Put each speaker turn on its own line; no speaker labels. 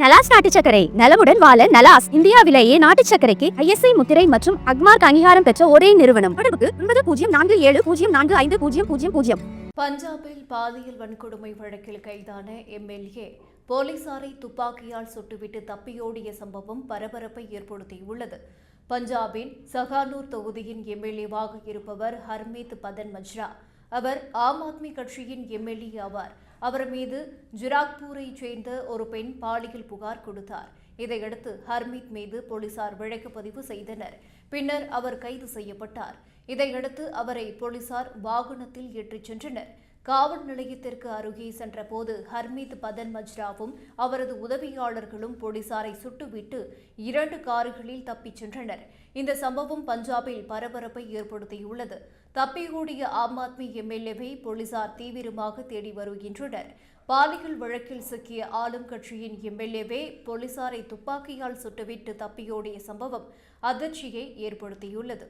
நலாஸ் நாட்டு சர்க்கரை நலமுடன் வாழ நலாஸ் இந்தியாவிலேயே நாட்டு சர்க்கரைக்கு ISI முத்திரை மற்றும் அக்மார்க் அங்கீகாரம் பெற்ற ஒரே நிறுவனம். தொடர்புக்கு 9047045000.
பஞ்சாபில் பாலியல் வன்கொடுமை வழக்கில் கைதான MLA போலீசாரை துப்பாக்கியால் சுட்டுவிட்டு தப்பியோடிய சம்பவம் பரபரப்பை ஏற்படுத்தியுள்ளது. பஞ்சாபின் சஹானூர் தொகுதியின் MLAவாக இருப்பவர் ஹர்மீத் பதன் மஜ்ரா. அவர் ஆம் ஆத்மி கட்சியின் MLA ஆவார். அவர் மீது ஜிராக்பூரை சேர்ந்த ஒரு பெண் பாலியல் புகார் கொடுத்தார். இதையடுத்து ஹர்மீத் மீது போலீசார் வழக்கு பதிவு செய்தனர். பின்னர் அவர் கைது செய்யப்பட்டார். இதையடுத்து அவரை போலீசார் வாகனத்தில் ஏற்றிச் சென்றனர். காவல் நிலையத்திற்கு அருகே சென்றபோது ஹர்மீத் பதன் மஜ்ராவும் அவரது உதவியாளர்களும் போலீசாரை சுட்டுவிட்டு 2 கார்களில் தப்பிச் சென்றனர். இந்த சம்பவம் பஞ்சாபில் பரபரப்பை ஏற்படுத்தியுள்ளது. தப்பியோடிய ஆம் ஆத்மி MLAவை போலீசார் தீவிரமாக தேடி வருகின்றனர். பாலியல் வழக்கில் சிக்கிய ஆளும் கட்சியின் MLAவை போலீசாரை துப்பாக்கியால் சுட்டுவிட்டு தப்பியோடிய சம்பவம் அதிர்ச்சியை ஏற்படுத்தியுள்ளது.